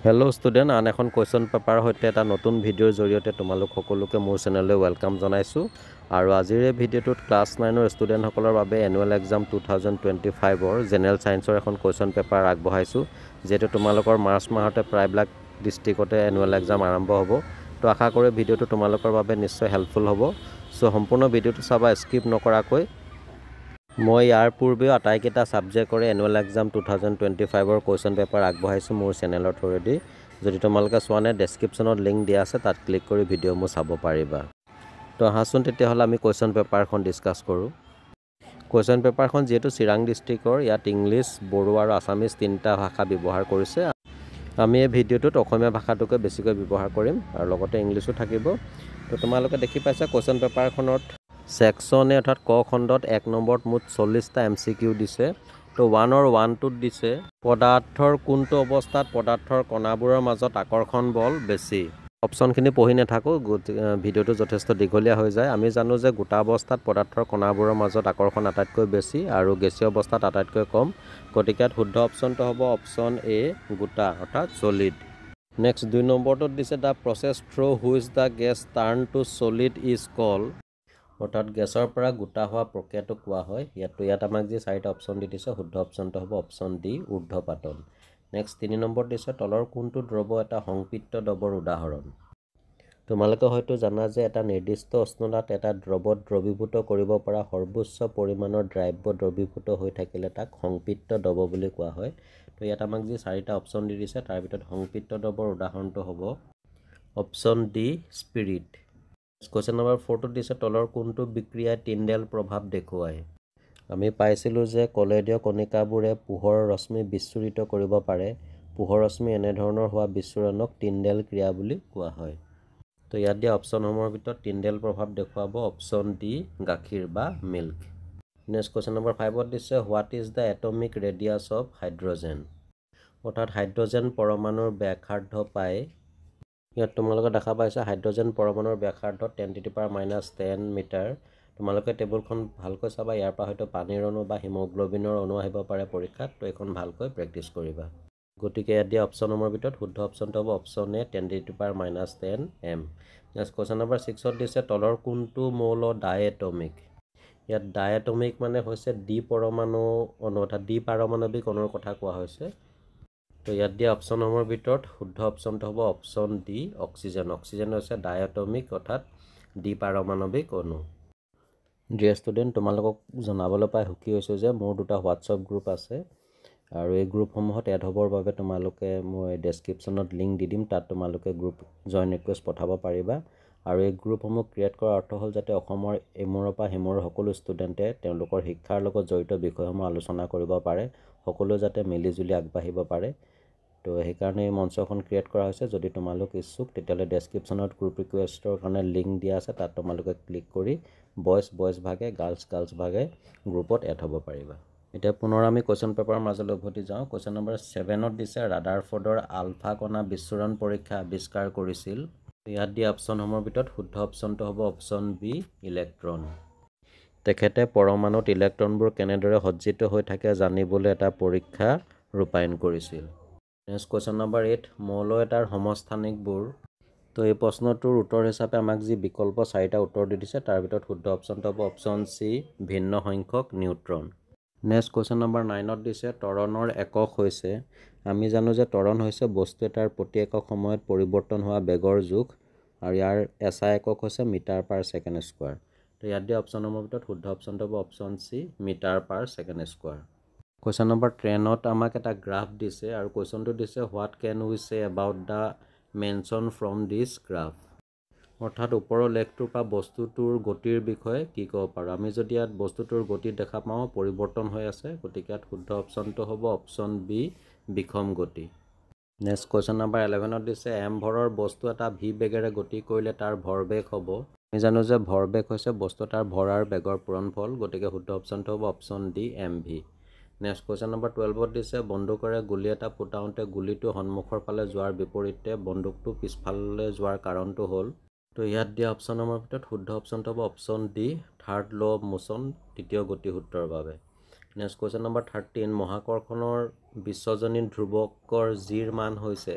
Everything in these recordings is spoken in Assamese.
হেল্ল' ষ্টুডেণ্ট, আন এখন কুৱেশ্যন পেপাৰৰ সৈতে এটা নতুন ভিডিঅ'ৰ জৰিয়তে তোমালোক সকলোকে মোৰ চেনেললৈ ৱেলকাম জনাইছোঁ। আৰু আজিৰ এই ভিডিঅ'টোত ক্লাছ 9ৰ ষ্টুডেণ্টসকলৰ বাবে এনুৱেল এক্সাম 2025ৰ জেনেৰেল ছায়েন্সৰ এখন কুৱেশ্যন পেপাৰ আগবঢ়াইছোঁ। যিহেতু তোমালোকৰ মাৰ্চ মাহতে প্ৰায়বিলাক ডিষ্ট্ৰিক্টতে এনুৱেল এক্সাম আৰম্ভ হ'ব, তো আশা কৰোঁ ভিডিঅ'টো তোমালোকৰ বাবে নিশ্চয় হেল্পফুল হ'ব। চ' সম্পূৰ্ণ ভিডিঅ'টো চাবা স্কিপ নকৰাকৈ। মই ইয়াৰ পূৰ্বেও আটাইকেইটা ছাবজেক্টৰে এনুৱেল এক্সাম 2025ৰ কুৱেশ্যন পেপাৰ আগবঢ়াইছোঁ মোৰ চেনেলৰ থ্ৰুৱেদি। যদি তোমালোকে চোৱা নাই, ডেছক্ৰিপশ্যনত লিংক দিয়া আছে, তাত ক্লিক কৰি ভিডিঅ'বোৰ চাব পাৰিবা। তো আহাচোন তেতিয়াহ'লে আমি কুৱেশ্যন পেপাৰখন ডিছকাছ কৰোঁ। কুৱেশ্যন পেপাৰখন যিহেতু চিৰাং ডিষ্ট্ৰিক্টৰ, ইয়াত ইংলিছ, বড়ো আৰু আছামিজ তিনিটা ভাষা ব্যৱহাৰ কৰিছে। আমি এই ভিডিঅ'টোত অসমীয়া ভাষাটোকে বেছিকৈ ব্যৱহাৰ কৰিম আৰু লগতে ইংলিছো থাকিব। তো তোমালোকে দেখি পাইছা কুৱেশ্যন পেপাৰখনত ছেকশ্যন এ অৰ্থাৎ ক খণ্ডত 1 নম্বৰত মুঠ 40টা MCQ দিছে। তো 1ৰ 1টোত দিছে পদাৰ্থৰ কোনটো অৱস্থাত পদাৰ্থৰ কণাবোৰৰ মাজত আকৰ্ষণ বল বেছি। অপশ্যনখিনি পঢ়ি নাথাকোঁ, ভিডিঅ'টো যথেষ্ট দীঘলীয়া হৈ যায়। আমি জানো যে গোটা অৱস্থাত পদাৰ্থৰ কণাবোৰৰ মাজত আকৰ্ষণ আটাইতকৈ বেছি আৰু গেছীয় অৱস্থাত আটাইতকৈ কম। গতিকে শুদ্ধ অপশ্যনটো হ'ব অপশ্যন এ, গোটা অৰ্থাৎ ছলিড। নেক্সট 2 নম্বৰটোত দিছে the process through which the gas turn to solid is called, অৰ্থাৎ গেছৰ পৰা গোটা হোৱা প্ৰক্ৰিয়াটো কোৱা হয়। ইয়াত আমাক যি 4টা অপশ্যন দি দিছে, শুদ্ধ অপশ্যনটো হ'ব অপশ্যন ডি, ঊৰ্ধ্বপাতল। নেক্সট 3 নম্বৰত দিছে তলৰ কোনটো দ্ৰৱ এটা সংপৃক্ত দ্ৰৱৰ উদাহৰণ। তোমালোকে হয়তো জানা যে এটা নিৰ্দিষ্ট উষ্ণতাত এটা দ্ৰৱত দ্ৰৱীভূত কৰিব পৰা সৰ্বোচ্চ পৰিমাণৰ দ্ৰাব্য দ্ৰৱীভূত হৈ থাকিলে তাক সংপৃক্ত দ্ৰৱ বুলি কোৱা হয়। তো ইয়াত আমাক যি 4টা অপশ্যন দি দিছে, তাৰ ভিতৰত সংপৃক্ত দ্ৰৱৰ উদাহৰণটো হ'ব option D, spirit. Question number 4টোত দিছে তলৰ কোনটো বিক্ৰিয়াই টিণ্ডেল প্ৰভাৱ দেখুৱায়। আমি পাইছিলোঁ যে কলেডীয় কণিকাবোৰে পোহৰৰ ৰশ্মি বিচ্ছুৰিত কৰিব পাৰে। পোহৰ ৰশ্মি এনেধৰণৰ হোৱা বিচ্ছুৰণক টিণ্ডেল ক্ৰিয়া বুলি কোৱা হয়। তো ইয়াত দিয়া অপশ্যনসমূহৰ ভিতৰত টিণ্ডেল প্ৰভাৱ দেখুৱাব অপশ্যন ডি, গাখীৰ বা মিল্ক। নেক্সট কুৱেশ্যন নম্বৰ 5ত দিছে what is the atomic radius of hydrogen, অৰ্থাৎ হাইড্ৰজেন পৰমাণুৰ ব্যাসাৰ্ধ পায়। ইয়াত তোমালোকে দেখা পাইছা হাইড্ৰজেন পৰমাণুৰ ব্যাসাৰ্ধ 10⁻⁻10 মিটাৰ। তোমালোকে টেবুলখন ভালকৈ চাবা, ইয়াৰ পৰা হয়তো পানীৰ অণু বা হিমোগ্ল'বিনৰ অণু আহিব পাৰে পৰীক্ষাত। তো এইখন ভালকৈ প্ৰেক্টিছ কৰিবা। গতিকে ইয়াত দিয়া অপশ্যনসমূহৰ ভিতৰত শুদ্ধ অপশ্যনটো হ'ব option A, 10⁻⁻10 m। Next question number 6ত দিছে তলৰ কোনটো মৌল ডাইএটমিক। ইয়াত ডাইএটমিক মানে হৈছে ডি পৰমাণু অণু, অৰ্থাৎ ডি পাৰমাণৱিক অণুৰ কথা কোৱা হৈছে। তো ইয়াত দিয়া অপশ্যনসমূহৰ ভিতৰত শুদ্ধ অপশ্যনটো হ'ব অপশ্যন ডি, অক্সিজেন। অক্সিজেন হৈছে ডাইএটমিক অৰ্থাৎ ডি পাৰমাণৱিক অণু। ডিয়াৰ ষ্টুডেণ্ট, তোমালোকক জনাবলৈ পাই সুখী হৈছোঁ যে মোৰ 2টা হোৱাটছআপ গ্ৰুপ আছে আৰু এই গ্ৰুপসমূহত এড হ'বৰ বাবে তোমালোকে মই ডেছক্ৰিপশ্যনত লিংক দি দিম, তাত তোমালোকে গ্ৰুপ জইন ৰিকুৱেষ্ট পঠাব পাৰিবা। আৰু এই গ্ৰুপসমূহ ক্ৰিয়েট কৰাৰ অৰ্থ হ'ল যাতে অসমৰ ইমূৰৰ পৰা সিমূৰৰ সকলো ষ্টুডেণ্টে তেওঁলোকৰ শিক্ষাৰ লগত জড়িত বিষয়সমূহ আলোচনা কৰিব পাৰে, সকলো যাতে মিলিজুলি আগবাঢ়িব পাৰে। তো সেইকাৰণে এই মঞ্চখন ক্ৰিয়েট কৰা হৈছে। যদি তোমালোক ইচ্ছুক তেতিয়াহ'লে ডেছক্ৰিপশ্যনত গ্ৰুপ ৰিকুৱেষ্টৰ কাৰণে লিংক দিয়া আছে, তাত তোমালোকে ক্লিক কৰি বইজ ভাগে, গাৰ্লছ ভাগে গ্ৰুপত এড হ'ব পাৰিবা। এতিয়া পুনৰ আমি কুৱেশ্যন পেপাৰৰ মাজলৈ উভতি যাওঁ। কুৱেশ্যন নম্বৰ 7ত দিছে ৰাদাৰফৰ্ডৰ আলফা কণা বিচ্ছুৰণ পৰীক্ষা আৱিষ্কাৰ কৰিছিল। ইয়াত দিয়া অপশ্যনসমূহৰ ভিতৰত শুদ্ধ অপশ্যনটো হ'ব অপশ্যন বি, ইলেক্ট্ৰন। তেখেতে পৰমাণুত ইলেক্ট্ৰনবোৰ কেনেদৰে সজ্জিত হৈ থাকে জানিবলৈ এটা পৰীক্ষা ৰূপায়ণ কৰিছিল। নেক্সট কুৱেশ্যন নম্বৰ 8, মৌল এটাৰ সমস্থানিকবোৰ। তো এই প্ৰশ্নটোৰ উত্তৰ হিচাপে আমাক যি বিকল্প 4টা উত্তৰ দি দিছে, তাৰ ভিতৰত শুদ্ধ অপশ্যনটো হ'ব অপশ্যন চি, ভিন্ন সংখ্যক নিউট্ৰন। নেক্সট কুৱেশ্যন নম্বৰ 9ত দিছে ত্বৰণৰ একক হৈছে। আমি জানো যে ত্বৰণ হৈছে বস্তু এটাৰ প্ৰতি একক সময়ত পৰিৱৰ্তন হোৱা বেগৰ জোখ আৰু ইয়াৰ SI একক হৈছে মিটাৰ পাৰ ছেকেণ্ড স্কোৱাৰ। তো ইয়াত দিয়া অপশ্যনসমূহৰ ভিতৰত শুদ্ধ অপশ্যনটো হ'ব option C, metre per second square. Question number 10ত আমাক এটা গ্ৰাফ দিছে আৰু কুৱেশ্যনটো দিছে হোৱাট কেন উই চে about the mention from this graph, অৰ্থাৎ ওপৰৰ লেখটোৰ পৰা বস্তুটোৰ গতিৰ বিষয়ে কি ক'ব পাৰোঁ। আমি যদি ইয়াত বস্তুটোৰ গতি দেখা পাওঁ পৰিৱৰ্তন হৈ আছে, গতিকে ইয়াত শুদ্ধ অপশ্যনটো হ'ব অপশ্যন বি, বিষম গতি। নেক্সট কুৱেশ্যন নম্বৰ 11ত দিছে m ভৰৰ বস্তু এটা v বেগেৰে গতি কৰিলে তাৰ ভৰবেগ হ'ব। আমি জানো যে ভৰবেগ হৈছে বস্তু এটাৰ ভৰ আৰু বেগৰ পূৰণফল, গতিকে শুদ্ধ অপশ্যনটো হ'ব option D, mv। Next question number 12ত দিছে বন্দুকেৰে গুলি এটা ফুটাওঁতে গুলিটো সন্মুখৰ ফালে যোৱাৰ বিপৰীতে বন্দুকটো পিছফালে যোৱাৰ কাৰণটো হ'ল। তো ইয়াত দিয়া অপশ্যনসমূহৰ ভিতৰত শুদ্ধ অপশ্যনটো হ'ব অপশ্যন ডি, থাৰ্ড ল' অফ মোশ্যন, তৃতীয় গতিসূত্ৰৰ বাবে। নেক্সট কুৱেশ্যন নম্বৰ 13, মহাকৰ্ষণৰ বিশ্বজনীন ধ্ৰুৱকৰ জিৰ মান হৈছে।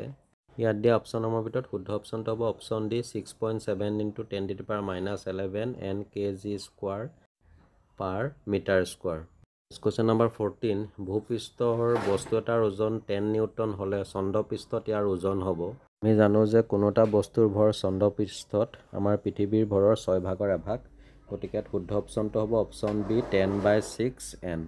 ইয়াত দিয়া অপশ্যনৰ ভিতৰত শুদ্ধ অপশ্যনটো হ'ব option D 6.7 × 10⁻11 n kg square per metre square. Question number 14 ভূপৃষ্ঠৰ বস্তু এটাৰ ওজন 10 নিউটন হ'লে চন্দ্ৰপৃষ্ঠত ইয়াৰ ওজন হ'ব। আমি জানো যে কোনো এটা বস্তুৰ ভৰ চন্দ্ৰপৃষ্ঠত আমাৰ পৃথিৱীৰ ভৰৰ 6 ভাগৰ এভাগ, গতিকে শুদ্ধ অপশ্যনটো হ'ব option B 10/6 n।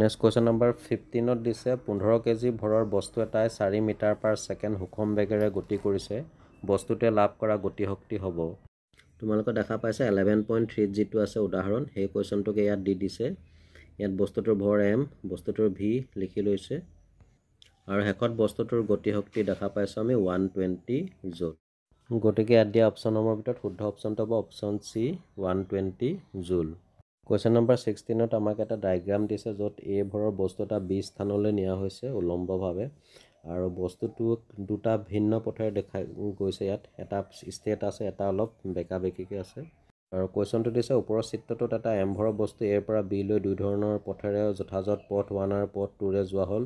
Next question number 15ত দিছে 15 কেজি ভৰৰ বস্তু এটাই 4 মিটাৰ/ছেকেণ্ড সুষম বেগেৰে গতি কৰিছে, বস্তুটোৱে লাভ কৰা গতিশক্তি হ'ব। তোমালোকে দেখা পাইছে 11.3 যিটো আছে উদাহৰণ, সেই কুৱেশ্যনটোকে ইয়াত দি দিছে। ইয়াত বস্তুটোৰ ভৰ m, বস্তুটোৰ v লিখি লৈছে আৰু শেষত বস্তুটোৰ গতিশক্তি দেখা পাইছোঁ আমি 120 জুল। গতিকে ইয়াত দিয়া অপশ্যনসমূহৰ ভিতৰত শুদ্ধ অপশ্যনটো হ'ব অপশ্যন চি 120 জুল। কুৱেশ্যন নম্বৰ 16ত আমাক এটা ডায়েগ্ৰাম দিছে য'ত a ভৰৰ বস্তু এটা b স্থানলৈ নিয়া হৈছে উলম্বভাৱে আৰু বস্তুটোক দুটা ভিন্ন পথেৰে দেখা গৈছে। ইয়াত এটা ষ্ট্ৰেট আছে, এটা অলপ বেকা বেকিকৈ আছে আৰু কুৱেশ্যনটো দিছে ওপৰৰ চিত্ৰটোত এটা m ভৰৰ বস্তু a পৰা b লৈ দুই ধৰণৰ পথেৰে যথাযথ পথ 1 আৰু পথ 2ৰে যোৱা হ'ল।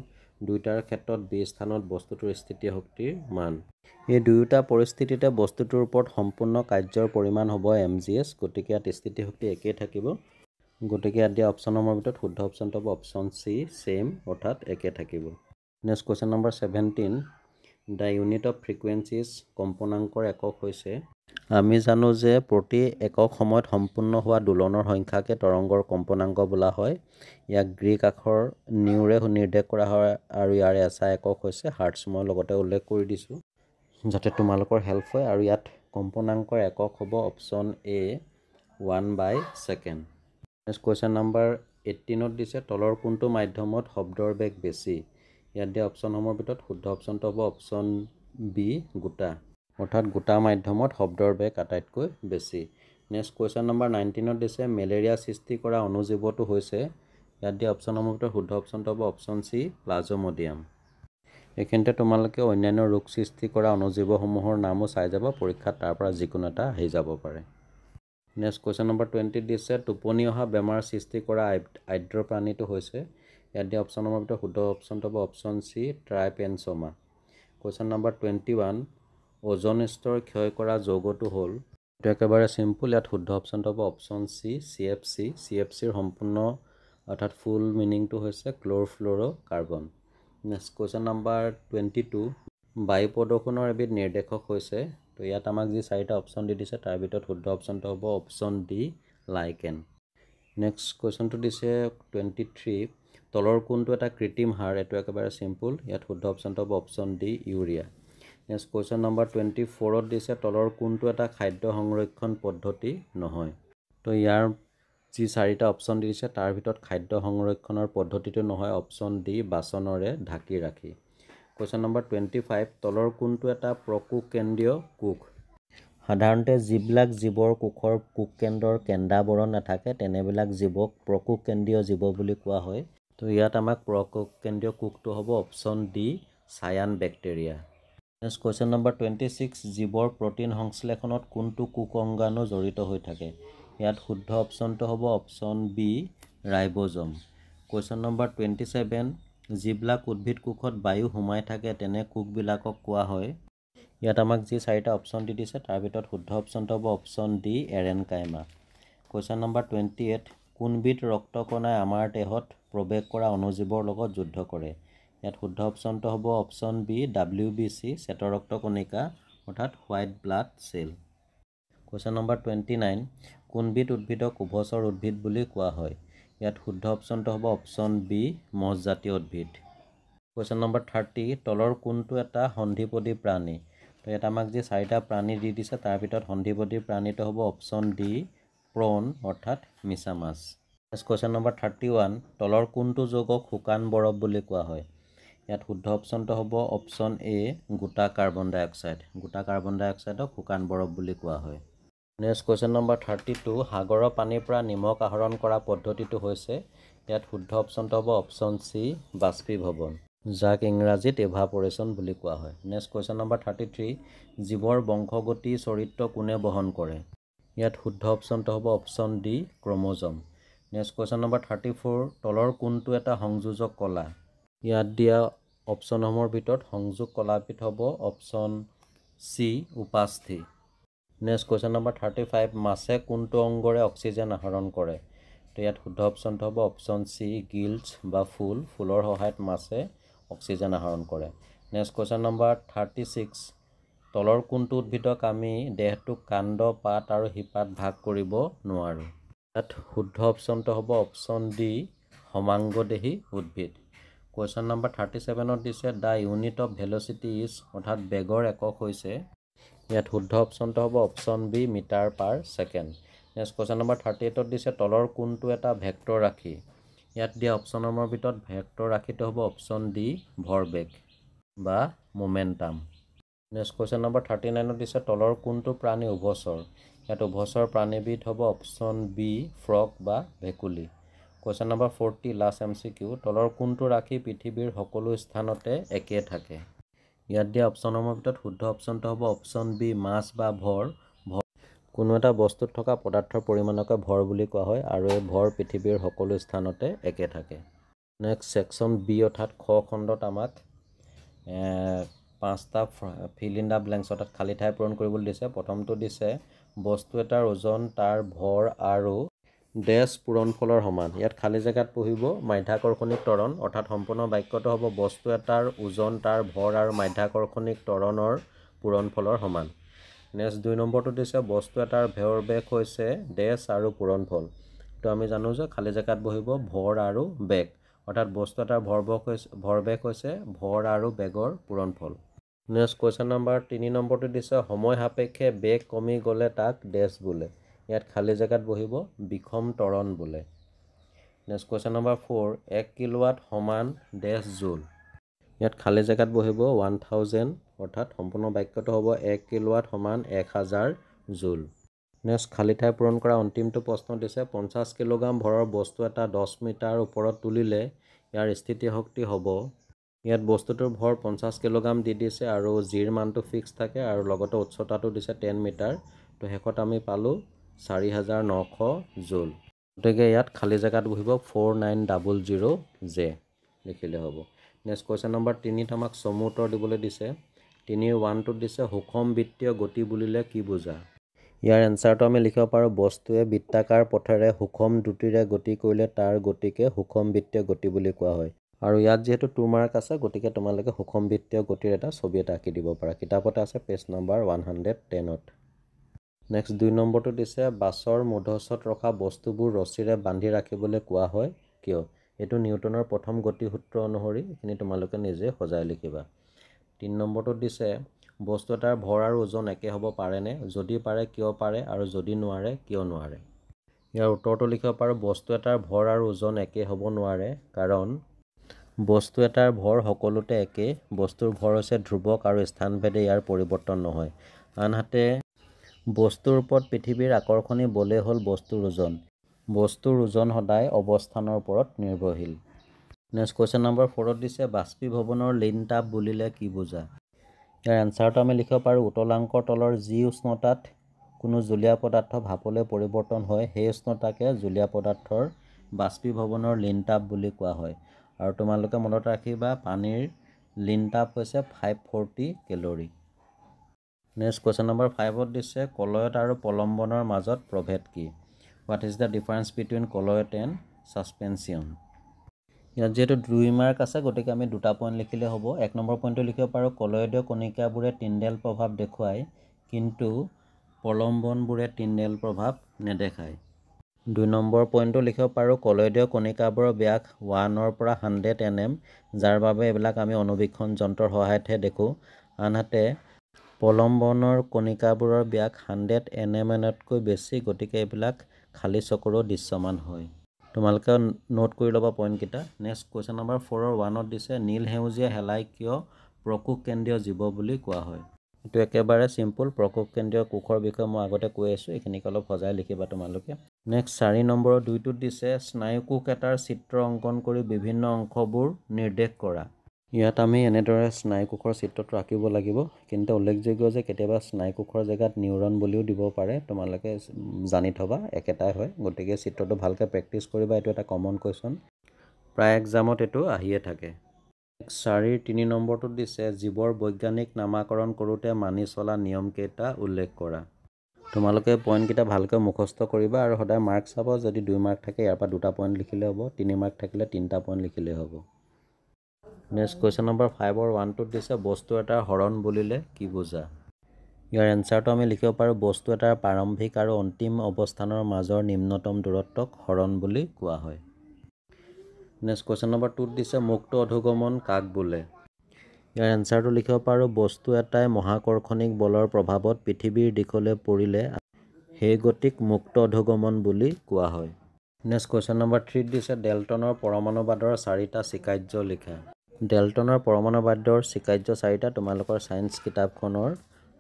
দুইটাৰ ক্ষেত্ৰত b স্থানত বস্তুটোৰ স্থিতি শক্তিৰ মান। এই দুয়োটা পৰিস্থিতিতে বস্তুটোৰ ওপৰত সম্পূৰ্ণ কাৰ্যৰ পৰিমাণ হ'ব mgs, গতিকে ইয়াত স্থিতি শক্তি একেই থাকিব। গতিকে ইয়াত দিয়া অপশ্যনসমূহৰ ভিতৰত শুদ্ধ অপশ্যনটো হ'ব অপশ্যন চি ছেইম, অৰ্থাৎ একে থাকিব। Next question number 17 the unit of frequencies কম্পনাংকৰ একক হৈছে। আমি জানো যে প্ৰতি একক সময়ত সম্পূৰ্ণ হোৱা দোলনৰ সংখ্যাকে তৰংগৰ কম্পনাংক বোলা হয়। ইয়াক গ্ৰীক আখৰ নিউৰে নিৰ্দেশ কৰা হয় আৰু ইয়াৰ এছা একক হৈছে হাৰ্টছ। মই লগতে উল্লেখ কৰি দিছোঁ যাতে তোমালোকৰ হেল্প হয়। আৰু ইয়াত কম্পনাংকৰ একক হ'ব অপশ্যন এ 1/সেকেণ্ড। নেক্সট কুৱেশ্যন নম্বৰ 18ত দিছে তলৰ কোনটো মাধ্যমত শব্দৰ বেগ বেছি। ইয়াত দিয়া অপশ্যনসমূহৰ ভিতৰত শুদ্ধ অপশ্যনটো হ'ব অপশ্যন বি গোটা, অৰ্থাৎ গোটা মাধ্যমত শব্দৰ বেগ আটাইতকৈ বেছি। নেক্সট কুৱেশ্যন নম্বৰ 19ত দিছে মেলেৰিয়া সৃষ্টি কৰা অণুজীৱটো হৈছে। ইয়াত দিয়া অপশ্যনসমূহৰ ভিতৰত শুদ্ধ অপশ্যনটো হ'ব অপশ্যন চি প্লাজমডিয়াম। এইখিনিতে তোমালোকে অন্যান্য ৰোগ সৃষ্টি কৰা অণুজীৱসমূহৰ নামো চাই যাব, পৰীক্ষাত তাৰ পৰা যিকোনো এটা আহি যাব পাৰে। নেক্সট কুৱেশ্যন নম্বৰ 20 দিছে টোপনি অহা বেমাৰ সৃষ্টি কৰা আৰ্দ্ৰ প্ৰাণীটো হৈছে। ইয়াত দিয়া অপশ্যনসমূহৰ ভিতৰত শুদ্ধ অপশ্যনটো হ'ব অপশ্যন চি ট্ৰাইপেনচমা। কুৱেশ্যন নম্বৰ 21 ওজন স্তৰ ক্ষয় কৰা যৌগটো হ'ল। এইটো একেবাৰে চিম্পুল, ইয়াত শুদ্ধ অপশ্যনটো হ'ব অপশ্যন চি CFC। CFCৰ সম্পূৰ্ণ অৰ্থাৎ ফুল মিনিংটো হৈছে ক্ল'ৰফ্ল'ৰ'কাৰ্বন। নেক্সট কুৱেশ্যন নম্বৰ 22 বায়ু প্ৰদূষণৰ এবিধ নিৰ্দেশক হৈছে। তো ইয়াত আমাক যি 4টা অপশ্যন দি দিছে তাৰ ভিতৰত শুদ্ধ অপশ্যনটো হ'ব অপশ্যন ডি লাইকেন। নেক্সট কুৱেশ্যনটো দিছে 23 তলৰ কোনটো এটা কৃত্ৰিম সাৰ। এইটো একেবাৰে চিম্পুল, ইয়াত শুদ্ধ অপশ্যনটো হ'ব option D urea. Next question number 24ত দিছে তলৰ কোনটো এটা খাদ্য সংৰক্ষণ পদ্ধতি নহয়। তো ইয়াৰ যি 4টা অপশ্যন দিছে তাৰ ভিতৰত খাদ্য সংৰক্ষণৰ পদ্ধতিটো নহয় অপশ্যন ডি বাচনৰে ঢাকি ৰাখি। কুৱেশ্যন নম্বৰ 25 তলৰ কোনটো এটা প্ৰকোষ কেন্দ্ৰীয় কোষ। সাধাৰণতে যিবিলাক জীৱৰ কোষৰ কোষ কেন্দ্ৰৰ কেন্দ্ৰাৱৰণ নাথাকে তেনেবিলাক জীৱক প্ৰকোষ কেন্দ্ৰীয় জীৱ বুলি কোৱা হয়। তো ইয়াত আমাক প্ৰকোষ কেন্দ্ৰীয় কোষটো হ'ব option D cyan bacteria. Next question number 26 জীৱৰ প্ৰ'টিন সংশ্লেষণত কোনটো কোষ অংগাণু জড়িত হৈ থাকে। ইয়াত শুদ্ধ অপশ্যনটো হ'ব option B ribosome. Question number 27 যিবিলাক উদ্ভিদ কোষত বায়ু সোমাই থাকে তেনে কোষবিলাকক কোৱা হয়। ইয়াত আমাক যি 4টা অপশ্যন দি দিছে তাৰ ভিতৰত শুদ্ধ অপশ্যনটো হ'ব অপশ্যন ডি এৰেনকাইমা। কুৱেশ্যন নম্বৰ 28 কোনবিধ ৰক্তকণাই আমাৰ দেহত প্ৰৱেশ কৰা অণুজীৱৰ লগত যুদ্ধ কৰে। ইয়াত শুদ্ধ অপশ্যনটো হ'ব অপশ্যন বি WBC শ্বেতৰক্তকণিকা অৰ্থাৎ white blood cell. Question number 29 কোনবিধ উদ্ভিদক উভচৰ উদ্ভিদ বুলি কোৱা হয়। ইয়াত শুদ্ধ অপশ্যনটো হ'ব অপশ্যন বি মছজাতীয় উদ্ভিদ। কুৱেশ্যন নম্বৰ 30 তলৰ কোনটো এটা সন্ধিপদী প্ৰাণী। তো ইয়াত আমাক যি 4টা প্ৰাণী দি দিছে তাৰ ভিতৰত সন্ধিপদী প্ৰাণীটো হ'ব অপশ্যন ডি প্ৰন অৰ্থাৎ মিছা মাছ। নেক্সট কুৱেশ্যন নম্বৰ 31 তলৰ কোনটো যৌগক শুকান বৰফ বুলি কোৱা হয়। ইয়াত শুদ্ধ অপশ্যনটো হ'ব অপশ্যন এ গোটা কাৰ্বন ডাই অক্সাইড। গোটা কাৰ্বন ডাই অক্সাইডক শুকান বৰফ বুলি কোৱা হয়। নেক্সট কুৱেশ্যন নম্বৰ 32 সাগৰৰ পানীৰ পৰা নিমখ আহৰণ কৰা পদ্ধতিটো হৈছে। ইয়াত শুদ্ধ অপশ্যনটো হ'ব অপশ্যন চি বাষ্পীভৱন, যাক ইংৰাজীত ইভাপৰেশ্যন বুলি কোৱা হয়। নেক্সট কুৱেশ্যন নম্বৰ 33 জীৱৰ বংশগতি চৰিত্ৰ কোনে বহন কৰে। ইয়াত শুদ্ধ অপশ্যনটো হ'ব option D chromosome. Next question number 34 তলৰ কোনটো এটা সংযোজক কলা। ইয়াত দিয়া অপশ্যনসমূহৰ ভিতৰত সংযোগ কলাপিঠ হ'ব অপশ্যন চি উপাস্থি। নেক্সট কুৱেশ্যন নম্বৰ 35, মাছে কোনটো অংগৰে অক্সিজেন আহৰণ কৰে? তো ইয়াত শুদ্ধ অপশ্যনটো হ'ব অপশ্যন চি গিল্ছ বা ফুল। ফুলৰ সহায়ত মাছে অক্সিজেন আহৰণ কৰে। নেক্সট কুৱেশ্যন নম্বৰ 36, তলৰ কোনটো উদ্ভিদক আমি দেহটোক কাণ্ড, পাত আৰু শিপাত ভাগ কৰিব নোৱাৰোঁ? ইয়াত শুদ্ধ অপশ্যনটো হ'ব অপশ্যন ডি সমাংগদেহী উদ্ভিদ। কুৱেশ্যন নম্বৰ 37ত দিছে the unit of velocity is, অৰ্থাৎ বেগৰ একক হৈছে। ইয়াত শুদ্ধ অপশ্যনটো হ'ব option B metre per second. Next question number 38ত দিছে তলৰ কোনটো এটা ভেক্টৰ ৰাশি? ইয়াত দিয়া অপশ্যনসমূহৰ ভিতৰত ভেক্টৰ ৰাশিটো হ'ব অপশ্যন ডি ভৰবেগ বা মোমেণ্টাম। নেক্সট কুৱেশ্যন নম্বৰ 39ত দিছে তলৰ কোনটো প্ৰাণী উভচৰ? ইয়াত উভচৰ প্ৰাণীবিধ হ'ব অপশ্যন বি ফ্ৰগ বা ভেকুলী। কুৱেশ্যন নম্বৰ 40 লাষ্ট MCQ, তলৰ কোনটো ৰাশি পৃথিৱীৰ সকলো স্থানতে একে থাকে? ইয়াত দিয়া অপশ্যনসমূহৰ ভিতৰত শুদ্ধ অপশ্যনটো হ'ব অপশ্যন বি মাছ বা ভৰ। কোনো এটা বস্তুত থকা পদাৰ্থৰ পৰিমাণকে ভৰ বুলি কোৱা হয় আৰু এই ভৰ পৃথিৱীৰ সকলো স্থানতে একে থাকে। নেক্সট ছেকশ্যন বি অৰ্থাৎ খ খণ্ডত আমাক 5টা ফিল ইন দ্য ব্লেংকছ অৰ্থাৎ খালী ঠাই পূৰণ কৰিবলৈ দিছে। প্ৰথমটো দিছে বস্তু এটাৰ ওজন তাৰ ভৰ আৰু ডেছ পূৰণফলৰ সমান। ইয়াত খালী জেগাত পঢ়িব মাধ্যাকৰ্ষণিক ত্বৰণ, অৰ্থাৎ সম্পূৰ্ণ বাক্যটো হ'ব বস্তু এটাৰ ওজন তাৰ ভৰ আৰু মাধ্যাকৰ্ষণিক ত্বৰণৰ পূৰণফলৰ সমান। নেক্সট 2 নম্বৰটো দিছে বস্তু এটাৰ ভৰবেগ হৈছে ডেছ আৰু পূৰণফল। তো আমি জানো যে খালী জেগাত বহিব ভৰ আৰু বেগ, অৰ্থাৎ বস্তু এটাৰ ভৰবেগ হৈছে ভৰ আৰু বেগৰ পূৰণফল। নেক্সট কুৱেশ্যন নম্বৰ 3 নম্বৰটো দিছে সময় সাপেক্ষে বেগ কমি গ'লে তাক ডেছ বোলে। ইয়াত খালী জেগাত বহিব বিষম ত্বৰণ বোলে। নেক্সট কুৱেশ্যন নম্বৰ 4, 1 কিলোৱাট সমান ডেছ জুল। ইয়াত খালী জেগাত বহিব 1000, অৰ্থাৎ সম্পূৰ্ণ বাক্যটো হ'ব 1 কিলোৱাট সমান 1000 জুল। নেক্সট খালী ঠাই পূৰণ কৰা অন্তিমটো প্ৰশ্ন দিছে 50 কিলোগ্ৰাম ভৰৰ বস্তু এটা 10 মিটাৰ ওপৰত তুলিলে ইয়াৰ স্থিতিশক্তি হ'ব। ইয়াত বস্তুটোৰ ভৰ 50 কিলোগ্ৰাম দি দিছে আৰু জিৰ মানটো ফিক্স থাকে আৰু লগতে উচ্চতাটো দিছে 10 মিটাৰ। তো শেষত আমি পালোঁ 4900 জুল। গতিকে ইয়াত খালী জেগাত বহিব 4900J লিখিলে হ'ব। নেক্সট কুৱেশ্যন নম্বৰ 3ত আমাক চমু উত্তৰ দিবলৈ দিছে। 3ৰ 1টোত দিছে সুষম বৃত্তীয় গতি বুলিলে কি বুজা? ইয়াৰ এনচাৰটো আমি লিখিব পাৰোঁ বস্তুৱে বৃত্তাকাৰ পথেৰে সুষম দ্ৰুতিৰে গতি কৰিলে তাৰ গতিকে সুষম বৃত্তীয় গতি বুলি কোৱা হয়। আৰু ইয়াত যিহেতু 2 মাৰ্ক আছে গতিকে তোমালোকে সুষম বৃত্তীয় গতিৰ এটা ছবি এটা আঁকি দিব পাৰা। কিতাপতে আছে পেজ নম্বৰ 110ত। নেক্সট 2 নম্বৰটো দিছে বাছৰ মূধচত ৰখা বস্তুবোৰ ৰছীৰে বান্ধি ৰাখিবলৈ কোৱা হয় কিয়? এইটো নিউটনৰ প্ৰথম গতিসূত্ৰ অনুসৰি, এইখিনি তোমালোকে নিজে সজাই লিখিবা। 3 নম্বৰটোত দিছে বস্তু এটাৰ ভৰ আৰু ওজন একে হ'ব পাৰেনে? যদি পাৰে কিয় পাৰে আৰু যদি নোৱাৰে কিয় নোৱাৰে? ইয়াৰ উত্তৰটো লিখিব পাৰোঁ বস্তু এটাৰ ভৰ আৰু ওজন একে হ'ব নোৱাৰে কাৰণ বস্তু এটাৰ ভৰ সকলোতে একে। বস্তুৰ ভৰ হৈছে ধ্ৰুৱক আৰু স্থানভেদে ইয়াৰ পৰিৱৰ্তন নহয়। আনহাতে বস্তুৰ ওপৰত পৃথিৱীৰ আকৰ্ষণী বলেই হ'ল বস্তুৰ ওজন। বস্তুৰ ওজন সদায় অৱস্থানৰ ওপৰত নিৰ্ভৰশীল। নেক্সট কুৱেশ্যন নম্বৰ 4ত দিছে বাষ্পীভৱনৰ লীন তাপ বুলিলে কি বুজা? ইয়াৰ এনচাৰটো আমি লিখিব পাৰোঁ উতলাংকৰ তলৰ যি উষ্ণতাত কোনো জুলীয়া পদাৰ্থ ভাপলৈ পৰিৱৰ্তন হয় সেই উষ্ণতাকে জুলীয়া পদাৰ্থৰ বাষ্পীভৱনৰ লীন তাপ বুলি কোৱা হয়। আৰু তোমালোকে মনত ৰাখিবা পানীৰ লীন তাপ হৈছে 540 কেলৰি। নেক্সট কুৱেশ্যন নম্বৰ 5ত দিছে কলয়ত আৰু প্ৰলম্বনৰ মাজত প্ৰভেদ কি? What is the difference between কলয়ত এণ্ড ছাছপেনশ্যন? ইয়াত যিহেতু 2 মাৰ্ক আছে গতিকে আমি 2টা পইণ্ট লিখিলে হ'ব। 1 নম্বৰ পইণ্টটো লিখিব পাৰোঁ কলয়দীয় কণিকাবোৰে তিনডেল প্ৰভাৱ দেখুৱায় কিন্তু প্ৰলম্বনবোৰে তিনডেল প্ৰভাৱ নেদেখায়। 2 নম্বৰ পইণ্টটো লিখিব পাৰোঁ কলয়দীয় কণিকাবোৰৰ ব্যাস 1ৰ পৰা 100 nm, যাৰ বাবে এইবিলাক আমি অনুবীক্ষণ যন্ত্ৰৰ সহায়তহে দেখোঁ। আনহাতে প্ৰলম্বনৰ কণিকাবোৰৰ ব্যাস 100 nm-তকৈ বেছি, গতিকে এইবিলাক খালী চকুৰেও দৃশ্যমান হয়। তোমালোকে নোট কৰি ল'বা পইণ্টকেইটা। নেক্সট কুৱেশ্যন নম্বৰ 4ৰ 1ত দিছে নীল সেউজীয়া শেলাই কিয় প্ৰকোষ কেন্দ্ৰীয় জীৱ বুলি কোৱা হয়? এইটো একেবাৰে চিম্পুল। প্ৰকোষ কেন্দ্ৰীয় কোষৰ বিষয়ে মই আগতে কৈ আছোঁ, এইখিনিকে অলপ সজাই লিখিবা তোমালোকে। নেক্সট 4 নম্বৰৰ 2টোত দিছে স্নায়ুকোষ এটাৰ চিত্ৰ অংকন কৰি বিভিন্ন অংশবোৰ নিৰ্দেশ কৰা। ইয়াত আমি এনেদৰে স্নায়ুকোষৰ চিত্ৰটো আঁকিব লাগিব, কিন্তু উল্লেখযোগ্য যে কেতিয়াবা স্নায়ুকোষৰ জেগাত নিউৰন বুলিও দিব পাৰে। তোমালোকে জানি থবা একেটাই হয়, গতিকে চিত্ৰটো ভালকৈ প্ৰেক্টিছ কৰিবা। এইটো এটা কমন কুৱেশ্যন, প্ৰায় এক্সামত এইটো আহিয়ে থাকে। 4 3 নম্বৰটোত দিছে জীৱৰ বৈজ্ঞানিক নামাকৰণ কৰোঁতে মানি চলা নিয়মকেইটা উল্লেখ কৰা। তোমালোকে পইণ্টকেইটা ভালকৈ মুখস্থ কৰিবা আৰু সদায় মাৰ্ক চাব। যদি 2 মাৰ্ক থাকে ইয়াৰ পৰা 2টা পইণ্ট লিখিলে হ'ব, 3 মাৰ্ক থাকিলে 3টা পইণ্ট লিখিলে হ'ব। নেক্সট কুৱেশ্যন নম্বৰ 5ৰ 1টোত দিছে বস্তু এটাৰ হৰণ বুলিলে কি বুজা। ইয়াৰ এনচাৰটো আমি লিখিব পাৰোঁ বস্তু এটাৰ প্ৰাৰম্ভিক আৰু অন্তিম অৱস্থানৰ মাজৰ নিম্নতম দূৰত্বক হৰণ বুলি কোৱা হয়। নেক্সট কুৱেশ্যন নম্বৰ 2ত দিছে মুক্ত অধোগমন কাক বোলে। ইয়াৰ এনচাৰটো লিখিব পাৰোঁ বস্তু এটাই মহাকৰ্ষণিক বলৰ প্ৰভাৱত পৃথিৱীৰ দিশলৈ পৰিলে সেই গতিক মুক্ত অধোগমন বুলি কোৱা হয়। নেক্সট কুৱেশ্যন নম্বৰ 3ত দিছে ডেল্টনৰ পৰমাণুবাদৰ 4টা স্বীকাৰ্য লিখা। ডেল্টনৰ পৰমাণুবাদৰ স্বীকাৰ্য 4টা তোমালোকৰ ছায়েন্স কিতাপখনৰ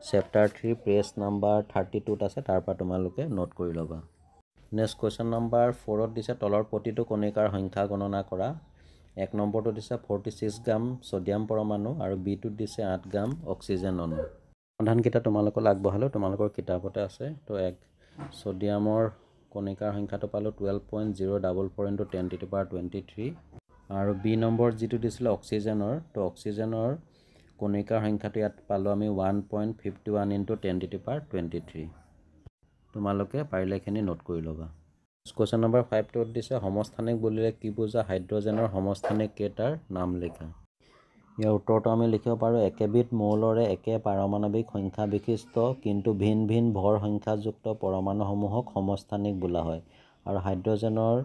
চেপ্টাৰ 3 পেজ নাম্বাৰ 32ত আছে, তাৰ পৰা তোমালোকে নোট কৰি ল'বা। নেক্সট কুৱেশ্যন নম্বৰ 4ত দিছে তলৰ প্ৰতিটো কণিকাৰ সংখ্যা গণনা কৰা। 1 নম্বৰটো দিছে 46 গ্ৰাম ছডিয়াম পৰমাণু আৰু বিটোত দিছে 8 গ্ৰাম অক্সিজেন অণু। সমাধানকেইটা তোমালোকক আগবঢ়ালোঁ, তোমালোকৰ কিতাপতে আছে। তো ছডিয়ামৰ কণিকাৰ সংখ্যাটো পালোঁ 12.044 × 10⁻23 আৰু বি নম্বৰ যিটো দিছিলে অক্সিজেনৰ, তো অক্সিজেনৰ কণিকাৰ সংখ্যাটো ইয়াত পালোঁ আমি 1.51 × 10⁻23। তোমালোকে পাৰিলে এইখিনি নোট কৰি ল'বা। কুৱেশ্যন নম্বৰ 5টোত দিছে সমস্থানিক বুলিলে কি বুজা, হাইড্ৰজেনৰ সমস্থানিক কেইটাৰ নাম লিখা। ইয়াৰ উত্তৰটো আমি লিখিব পাৰোঁ একেবিধ মৌলৰে একে পাৰমাণৱিক সংখ্যা বিশিষ্ট কিন্তু ভিন ভিন ভৰ সংখ্যাযুক্ত পৰমাণুসমূহক সমস্থানিক বোলা হয়। আৰু হাইড্ৰজেনৰ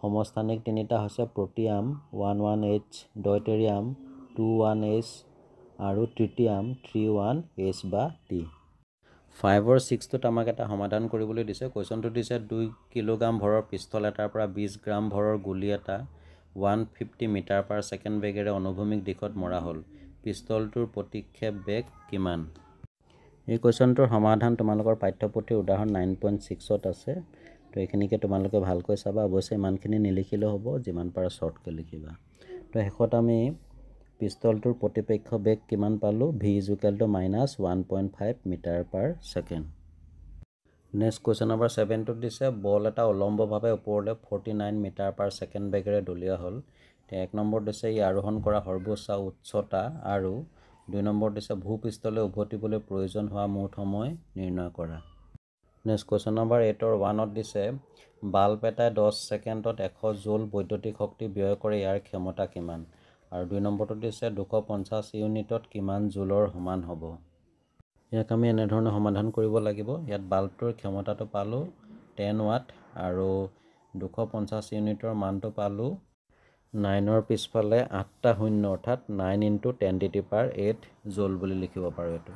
সমস্থানিক তিনিটা হৈছে প্ৰটিয়াম 11H, ডয়টেৰিয়াম 21H আৰু ট্ৰিটিয়াম 31H বা T। 5ৰ 6টোত আমাক এটা সমাধান কৰিবলৈ দিছে। কুৱেশ্যনটো দিছে 2 কিলোগ্ৰাম ভৰৰ পিষ্টল এটাৰ পৰা 20 গ্ৰাম ভৰৰ গুলী এটা 150 মিটাৰ/ছেকেণ্ড বেগেৰে অনুভূমিক দিশত মৰা হ'ল। পিষ্টলটোৰ প্ৰতিক্ষেপ বেগ কিমান? এই কুৱেশ্যনটোৰ সমাধান তোমালোকৰ পাঠ্যপুথিৰ উদাহৰণ 9.6ত আছে। তো এইখিনিকে তোমালোকে ভালকৈ চাবা। অৱশ্যে ইমানখিনি নিলিখিলেও হ'ব, যিমান পাৰা শ্বৰ্টকৈ লিখিবা। তো শেষত আমি পিষ্টলটোৰ প্ৰতিপেক্ষ বেগ কিমান পালোঁ, v = -1.5 মিটাৰ/ছেকেণ্ড। নেক্সট কুৱেশ্যন নম্বৰ 7টোত দিছে বল এটা উলম্বভাৱে ওপৰলৈ 49 মিটাৰ/ছেকেণ্ড বেগেৰে দলিওৱা হ'ল। 1 নম্বৰ দিছে ই আৰোহণ কৰা সৰ্বোচ্চ উচ্চতা আৰু 2 নম্বৰ দিছে ভূপৃষ্ঠলৈ উভতিবলৈ প্ৰয়োজন হোৱা মুঠ সময় নিৰ্ণয় কৰা। নেক্সট কুৱেশ্যন নম্বৰ 8ৰ 1ত দিছে বাল্ব এটাই 10 ছেকেণ্ডত 100 জুল বৈদ্যুতিক শক্তি ব্যয় কৰে, ইয়াৰ ক্ষমতা কিমান? আৰু 2 নম্বৰটো দিছে 250 ইউনিটত কিমান জুলৰ সমান হ'ব। ইয়াক আমি এনেধৰণে সমাধান কৰিব লাগিব। ইয়াত বাল্বটোৰ ক্ষমতাটো পালোঁ 10 ৱাট আৰু 250 ইউনিটৰ মানটো পালোঁ 9ৰ পিছফালে 8টা শূন্য অৰ্থাৎ 9 × 10⁸ জুল বুলি লিখিব পাৰোঁ এইটো।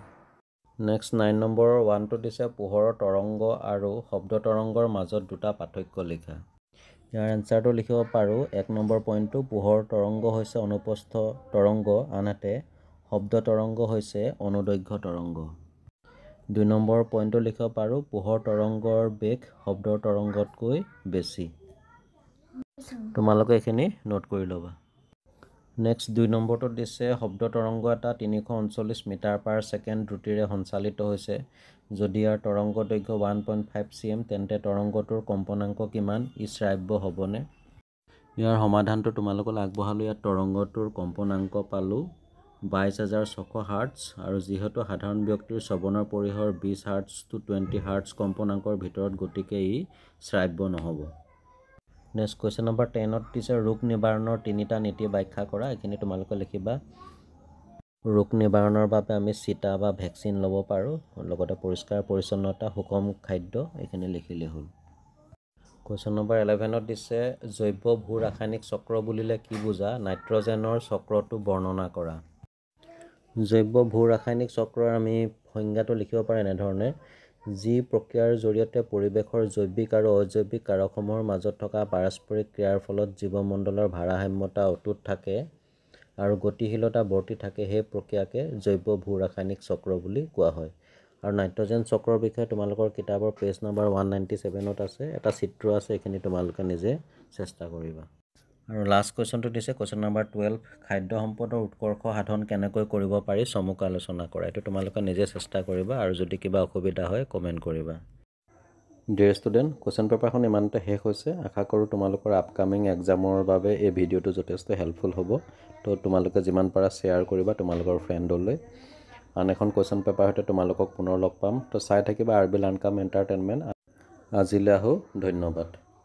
নেক্সট 9 নম্বৰৰ 1টো দিছে পোহৰৰ তৰংগ আৰু শব্দ তৰংগৰ মাজত দুটা পাৰ্থক্য লিখা। ইয়াৰ এনচাৰটো লিখিব পাৰোঁ 1 নম্বৰ পইণ্টটো পোহৰ তৰংগ হৈছে অনুপস্থ তৰংগ, আনহাতে শব্দ তৰংগ হৈছে অনুদৈৰ্ঘ্য তৰংগ। 2 নম্বৰ পইণ্টটো লিখিব পাৰোঁ পোহৰ তৰংগৰ বেগ শব্দৰ তৰংগতকৈ বেছি। তোমালোকে এইখিনি নোট কৰি ল'বা। নেক্সট 2 নম্বৰটোত দিছে শব্দ তৰংগ এটা 339 মিটাৰ/ছেকেণ্ড দ্ৰুতিৰে সঞ্চালিত হৈছে। যদি ইয়াৰ তৰংগ দৈৰ্ঘ্য 1.5 cm তেন্তে তৰংগটোৰ কম্পনাংক কিমান? ই শ্ৰাব্য হ'বনে? ইয়াৰ সমাধানটো তোমালোকক আগবঢ়ালোঁ। ইয়াত তৰংগটোৰ কম্পনাংক পালোঁ 22,600 হাৰ্টজ আৰু যিহেতু সাধাৰণ ব্যক্তিৰ শ্ৰৱণৰ পৰিসৰ 20 হাৰ্টজ to 20 হাৰ্টজ কম্পনাংকৰ ভিতৰত, গতিকে ই শ্ৰাব্য নহ'ব। নেক্সট কুৱেশ্যন নম্বৰ 10ত দিছে ৰোগ নিবাৰণৰ 3টা নীতি ব্যাখ্যা কৰা। এইখিনি তোমালোকে লিখিবা। ৰোগ নিবাৰণৰ বাবে আমি চিটা বা ভেকচিন ল'ব পাৰোঁ, লগতে পৰিষ্কাৰ পৰিচ্ছন্নতা, সুষম খাদ্য, এইখিনি লিখিলেই হ'ল। কুৱেশ্যন নম্বৰ 11ত দিছে জৈৱ ভূ ৰাসায়নিক চক্ৰ বুলিলে কি বুজা, নাইট্ৰজেনৰ চক্ৰটো বৰ্ণনা কৰা। জৈৱ ভূ ৰাসায়নিক চক্ৰৰ আমি সংজ্ঞাটো লিখিব পাৰোঁ এনেধৰণে যি প্ৰক্ৰিয়াৰ জৰিয়তে পৰিৱেশৰ জৈৱিক আৰু অজৈৱিক কাৰকসমূহৰ মাজত থকা পাৰস্পৰিক ক্ৰিয়াৰ ফলত জীৱমণ্ডলৰ ভাৰসাম্যতা অটুট থাকে আৰু গতিশীলতা বৰ্তি থাকে, সেই প্ৰক্ৰিয়াকে জৈৱ ভূ ৰাসায়নিক চক্ৰ বুলি কোৱা হয়। আৰু নাইট্ৰজেন চক্ৰৰ বিষয়ে তোমালোকৰ কিতাপৰ পেজ নম্বৰ 197ত আছে, এটা চিত্ৰ আছে, এইখিনি তোমালোকে নিজে চেষ্টা কৰিবা। আৰু লাষ্ট কুৱেশ্যনটো দিছে কুৱেশ্যন নম্বৰ 12 খাদ্য সম্পদৰ উৎকৰ্ষ সাধন কেনেকৈ কৰিব পাৰি চমুকৈ আলোচনা কৰা। এইটো তোমালোকে নিজে চেষ্টা কৰিবা আৰু যদি কিবা অসুবিধা হয় কমেণ্ট কৰিবা। ডিয়াৰ ষ্টুডেণ্ট, কুৱেশ্যন পেপাৰখন ইমানতে শেষ হৈছে। আশা কৰোঁ তোমালোকৰ আপকামিং এক্সামৰ বাবে এই ভিডিঅ'টো যথেষ্ট হেল্পফুল হ'ব। তো তোমালোকে যিমান পাৰা শ্বেয়াৰ কৰিবা তোমালোকৰ ফ্ৰেণ্ডলৈ। আন এখন কুৱেশ্যন পেপাৰ সৈতে তোমালোকক পুনৰ লগ পাম। তো চাই থাকিবা RB লাৰ্ণ কাম এণ্টাৰটেইনমেণ্ট। আজিলৈ আহোঁ, ধন্যবাদ।